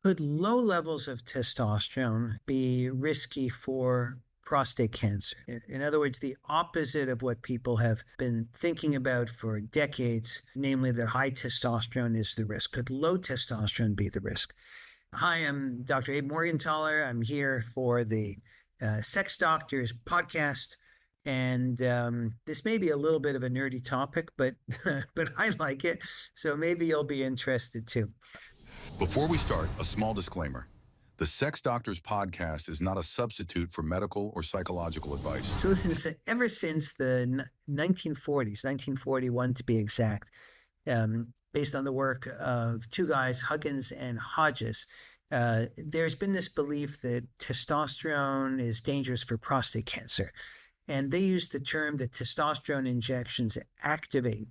Could low levels of testosterone be risky for prostate cancer? In other words, the opposite of what people have been thinking about for decades, namely that high testosterone is the risk. Could low testosterone be the risk? Hi, I'm Dr. Abe Morgentaler. I'm here for the Sex Doctors podcast. And this may be a little bit of a nerdy topic, but but I like it. So maybe you'll be interested too. Before we start, a small disclaimer. The Sex Doctors podcast is not a substitute for medical or psychological advice. So ever since the 1940s, 1941 to be exact, based on the work of two guys, Huggins and Hodges, there's been this belief that testosterone is dangerous for prostate cancer. And they use the term that testosterone injections activate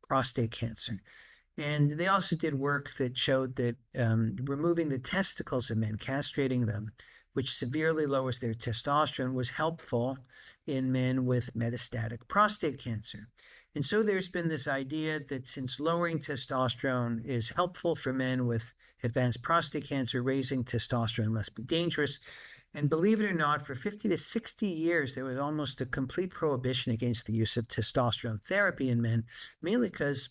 prostate cancer. And they also did work that showed that removing the testicles of men, castrating them, which severely lowers their testosterone, was helpful in men with metastatic prostate cancer. And so there's been this idea that since lowering testosterone is helpful for men with advanced prostate cancer, raising testosterone must be dangerous. And believe it or not, for 50 to 60 years, there was almost a complete prohibition against the use of testosterone therapy in men, mainly because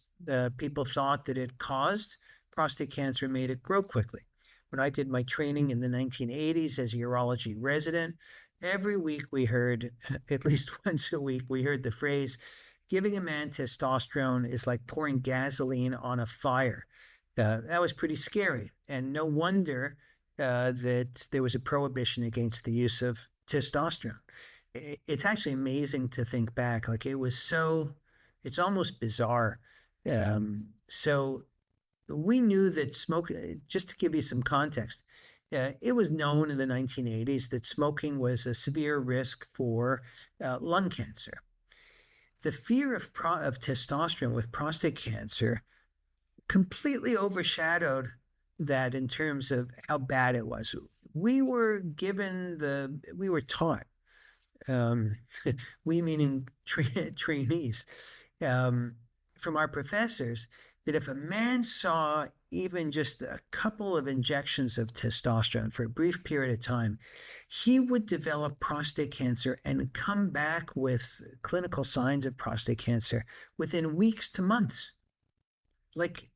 people thought that it caused prostate cancer and made it grow quickly. When I did my training in the 1980s as a urology resident, every week we heard, at least once a week, we heard the phrase, giving a man testosterone is like pouring gasoline on a fire. That was pretty scary. And no wonder that there was a prohibition against the use of testosterone. It's actually amazing to think back. Like it's almost bizarre. So we knew that just to give you some context, it was known in the 1980s that smoking was a severe risk for lung cancer. The fear of testosterone with prostate cancer completely overshadowed that in terms of how bad it was. We were taught, we meaning trainees, from our professors, that if a man saw even just a couple of injections of testosterone for a brief period of time, he would develop prostate cancer and come back with clinical signs of prostate cancer within weeks to months. Like,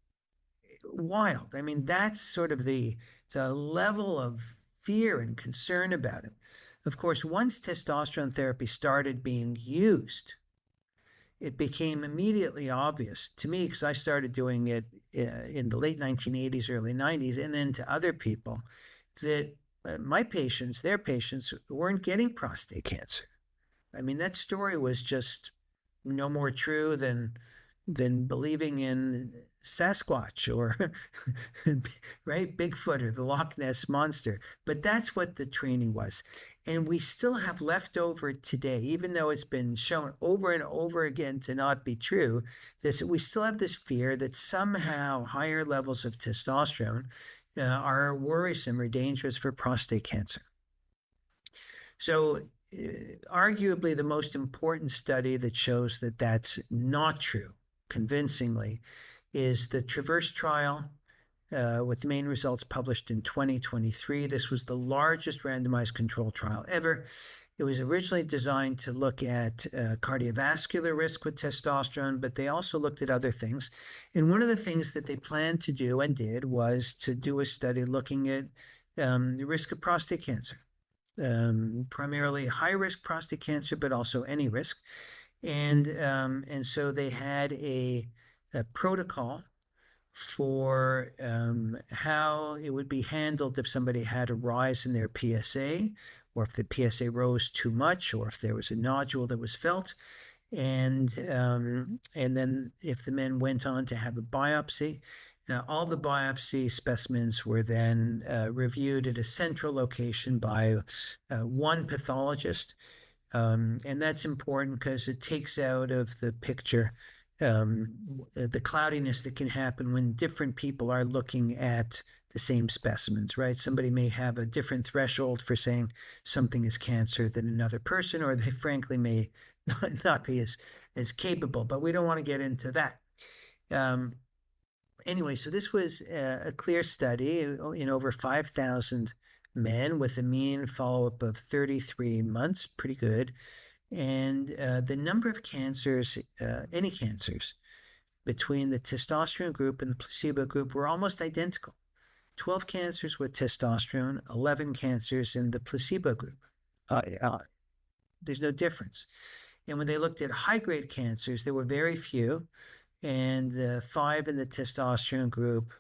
wild. I mean, that's sort of the level of fear and concern about it. Of course, once testosterone therapy started being used, it became immediately obvious to me, because I started doing it in the late 1980s, early 90s, and then to other people, that my patients, their patients, weren't getting prostate cancer. I mean, that story was just no more true than believing in Sasquatch or right, Bigfoot or the Loch Ness Monster. But that's what the training was. And we still have left over today, even though it's been shown over and over again to not be true, we still have this fear that somehow higher levels of testosterone are worrisome or dangerous for prostate cancer. So arguably the most important study that shows that that's not true convincingly is the Traverse trial, with the main results published in 2023. This was the largest randomized control trial ever. It was originally designed to look at cardiovascular risk with testosterone, but they also looked at other things. And one of the things that they planned to do and did was to do a study looking at the risk of prostate cancer, primarily high-risk prostate cancer, but also any risk. And so they had a protocol for how it would be handled if somebody had a rise in their PSA, or if the PSA rose too much, or if there was a nodule that was felt. And then if the men went on to have a biopsy, all the biopsy specimens were then reviewed at a central location by one pathologist. And that's important because it takes out of the picture the cloudiness that can happen when different people are looking at the same specimens, right? Somebody may have a different threshold for saying something is cancer than another person, or they frankly may not be as capable, but we don't want to get into that. Anyway, so this was a clear study in over 5,000 men with a mean follow-up of 33 months, pretty good. And the number of cancers, any cancers, between the testosterone group and the placebo group were almost identical. 12 cancers with testosterone, 11 cancers in the placebo group. There's no difference. And when they looked at high-grade cancers, there were very few, and 5 in the testosterone group,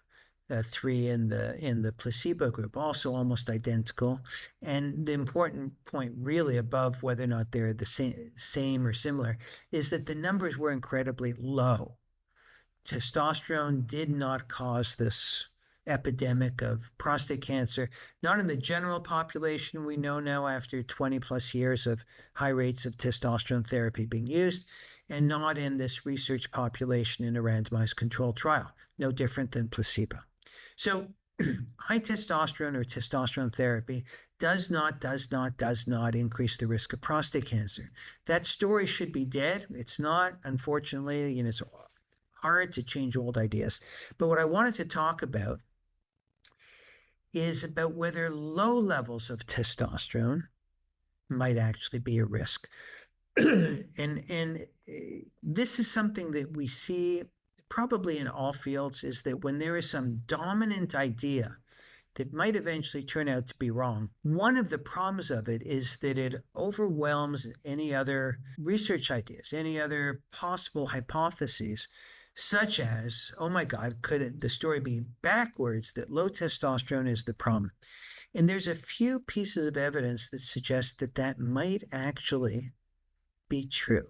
3 in the placebo group, also almost identical. And the important point, really, above whether or not they're the same or similar, is that the numbers were incredibly low. Testosterone did not cause this epidemic of prostate cancer, not in the general population we know now after 20 plus years of high rates of testosterone therapy being used, and not in this research population in a randomized controlled trial, no different than placebo. So high testosterone or testosterone therapy does not increase the risk of prostate cancer. That story should be dead. It's not, unfortunately, it's hard to change old ideas. But what I wanted to talk about is about whether low levels of testosterone might actually be a risk. and this is something that we see probably in all fields, is that when there is some dominant idea that might eventually turn out to be wrong, one of the problems of it is that it overwhelms any other research ideas, any other possible hypotheses, such as, oh my God, could the story be backwards, that low testosterone is the problem? And there's a few pieces of evidence that suggest that that might actually be true.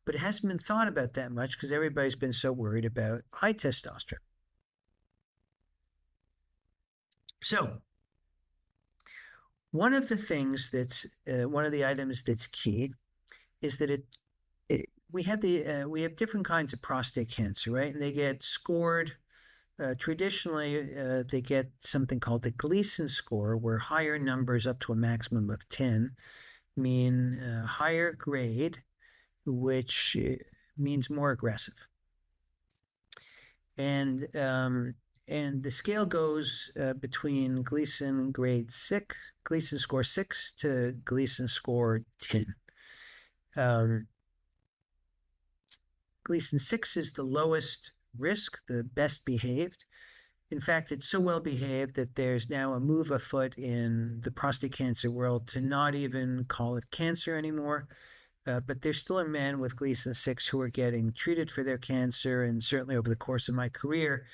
But it hasn't been thought about that much because everybody's been so worried about high testosterone. So one of the things that's one of the items that's key is that we have different kinds of prostate cancer, right? And they get scored. Traditionally, they get something called the Gleason score, where higher numbers up to a maximum of 10 mean higher grade, which means more aggressive. And the scale goes between Gleason score 6 to Gleason score 10. Gleason 6 is the lowest risk, the best behaved. In fact, it's so well behaved that there's now a move afoot in the prostate cancer world to not even call it cancer anymore. But there still are men with Gleason 6 who are getting treated for their cancer. And certainly over the course of my career,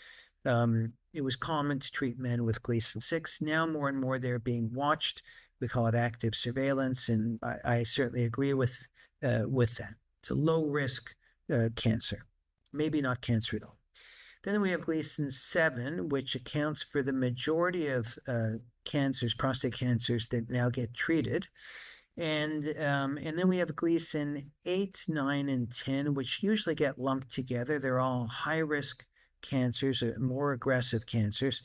it was common to treat men with Gleason 6. Now more and more they're being watched. We call it active surveillance. And I certainly agree with that. It's a low risk cancer, maybe not cancer at all. Then we have Gleason 7, which accounts for the majority of cancers, prostate cancers, that now get treated. And then we have Gleason 8, 9, and 10, which usually get lumped together. They're all high-risk cancers, more aggressive cancers.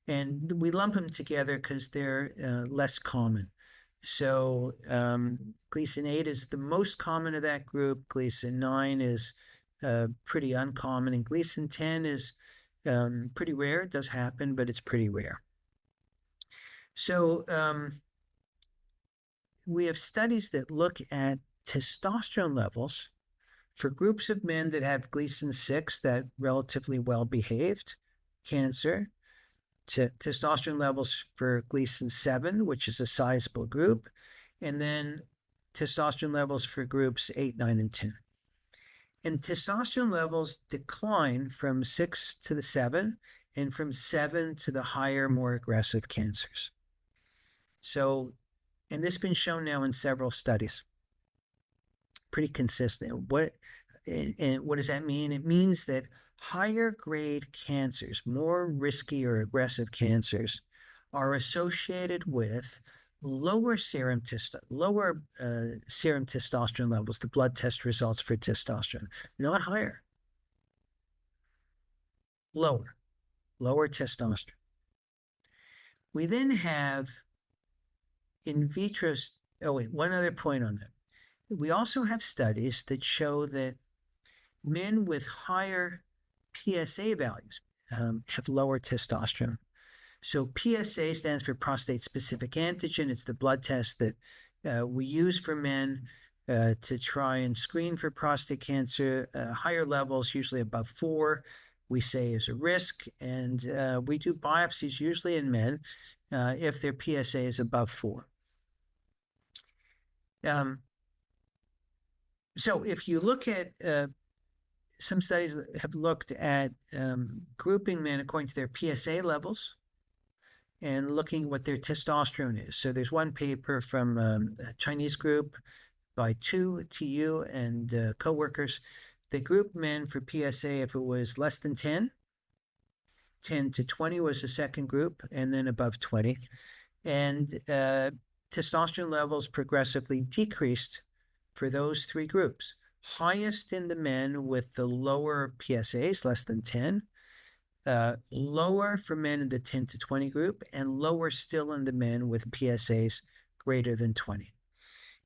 And we lump them together because they're less common. So Gleason 8 is the most common of that group. Gleason 9 is pretty uncommon. And Gleason 10 is pretty rare. It does happen, but it's pretty rare. So we have studies that look at testosterone levels for groups of men that have Gleason 6, that relatively well-behaved cancer, testosterone levels for Gleason 7, which is a sizable group, and then testosterone levels for groups 8, 9, and 10. And testosterone levels decline from 6 to the 7, and from 7 to the higher, more aggressive cancers. So, and this has been shown now in several studies. Pretty consistent. What does that mean? It means that higher grade cancers, more risky or aggressive cancers, are associated with lower serum testosterone levels, the blood test results for testosterone, not higher. Lower testosterone. We then have in vitro. One other point on that. We also have studies that show that men with higher PSA values have lower testosterone. So PSA stands for prostate specific antigen. It's the blood test that we use for men to try and screen for prostate cancer. Higher levels, usually above 4, we say is a risk. And we do biopsies usually in men if their PSA is above 4. So if you look at some studies that have looked at grouping men according to their PSA levels and looking what their testosterone is. So there's one paper from a Chinese group by Tu and co-workers. They grouped men for PSA if it was less than 10. 10 to 20 was the second group, and then above 20. And testosterone levels progressively decreased for those 3 groups. Highest in the men with the lower PSAs, less than 10, lower for men in the 10 to 20 group, and lower still in the men with PSAs greater than 20.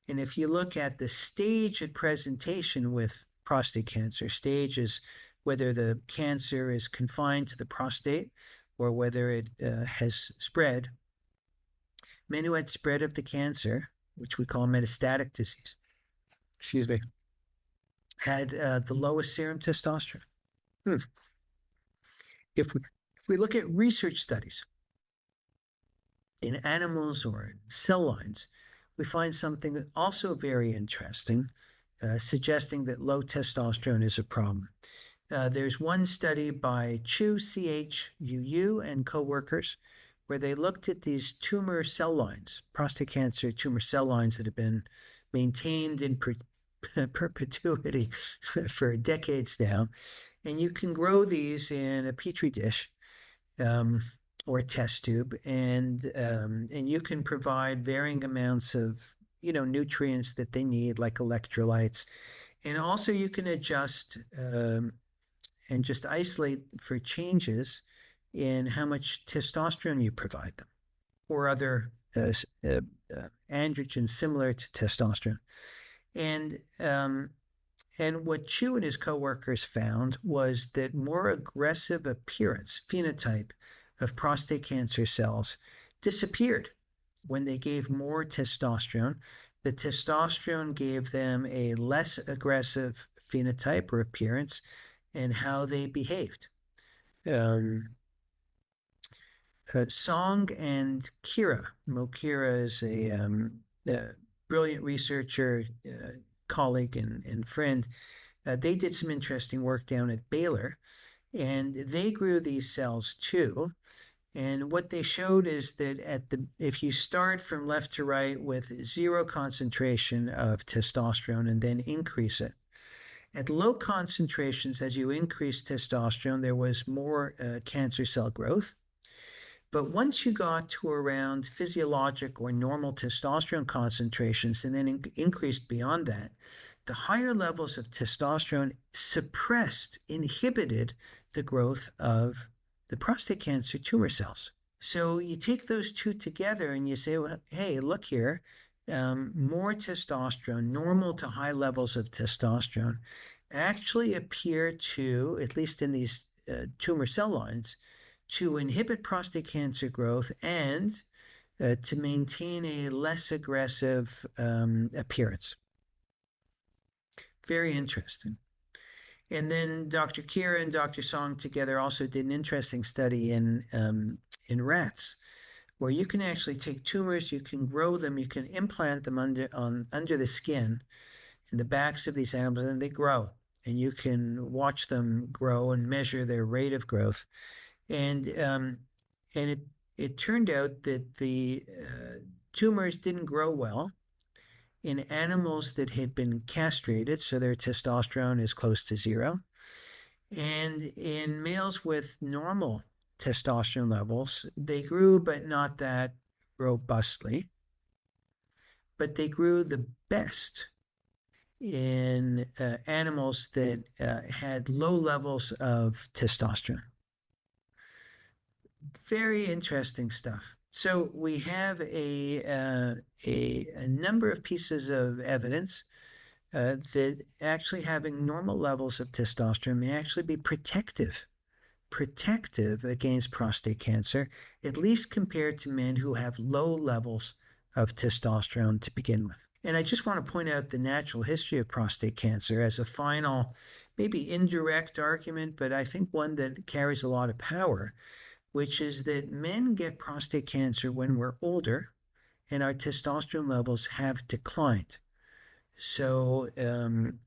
And if you look at the stage at presentation with prostate cancer, stage is whether the cancer is confined to the prostate or whether it has spread. Men who had spread of the cancer, which we call metastatic disease, had the lowest serum testosterone. If we look at research studies in animals or cell lines, we find something also very interesting, suggesting that low testosterone is a problem. There's one study by Chu, C-H-U-U, and co-workers, where they looked at these tumor cell lines, prostate cancer tumor cell lines that have been maintained in perpetuity for decades now. And you can grow these in a petri dish or a test tube, and you can provide varying amounts of nutrients that they need, like electrolytes, and also you can adjust and just isolate for changes in how much testosterone you provide them, or other androgens similar to testosterone, and what Chu and his co-workers found was that more aggressive appearance, phenotype of prostate cancer cells disappeared when they gave more testosterone. The testosterone gave them a less aggressive phenotype or appearance and how they behaved. Song and Kira. Mo Kira is a brilliant researcher, colleague and friend. They did some interesting work down at Baylor, and they grew these cells too. And what they showed is that if you start from left to right with 0 concentration of testosterone and then increase it, at low concentrations, as you increase testosterone, there was more cancer cell growth. But once you got to around physiologic or normal testosterone concentrations and then increased beyond that, the higher levels of testosterone inhibited the growth of the prostate cancer tumor cells. So you take those two together and you say, well, hey, look here, more testosterone, normal to high levels of testosterone, actually appear to, at least in these tumor cell lines, to inhibit prostate cancer growth and to maintain a less aggressive appearance. Very interesting. And then Dr. Kira and Dr. Song together also did an interesting study in rats, where you can actually take tumors, you can grow them, you can implant them under the skin in the backs of these animals, and they grow. And you can watch them grow and measure their rate of growth. And it turned out that the tumors didn't grow well in animals that had been castrated, so their testosterone is close to 0. And in males with normal testosterone levels, they grew, but not that robustly. But they grew the best in animals that had low levels of testosterone. Very interesting stuff. So we have a number of pieces of evidence that actually having normal levels of testosterone may actually be protective against prostate cancer, at least compared to men who have low levels of testosterone to begin with. And I just want to point out the natural history of prostate cancer as a final, maybe indirect argument, but I think one that carries a lot of power, which is that men get prostate cancer when we're older and our testosterone levels have declined. So, and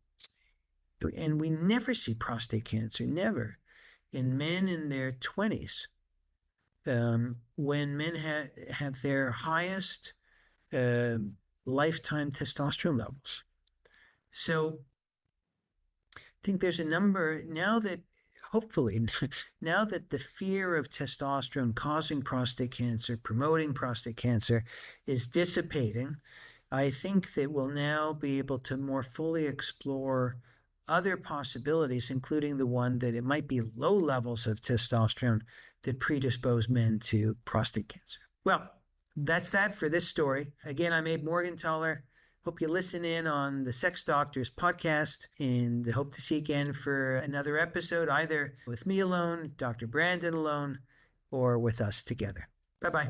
we never see prostate cancer, never, in men in their 20s, when men have their highest uh, lifetime testosterone levels. So I think there's a number now that hopefully, now that the fear of testosterone causing prostate cancer, promoting prostate cancer is dissipating, I think that we'll now be able to more fully explore other possibilities, including the one that it might be low levels of testosterone that predispose men to prostate cancer. Well, that's that for this story. Again, I'm Abe Morgentaler. Hope you listen in on the Sex Doctors podcast, and hope to see you again for another episode, either with me alone, Dr. Brandon alone, or with us together. Bye-bye.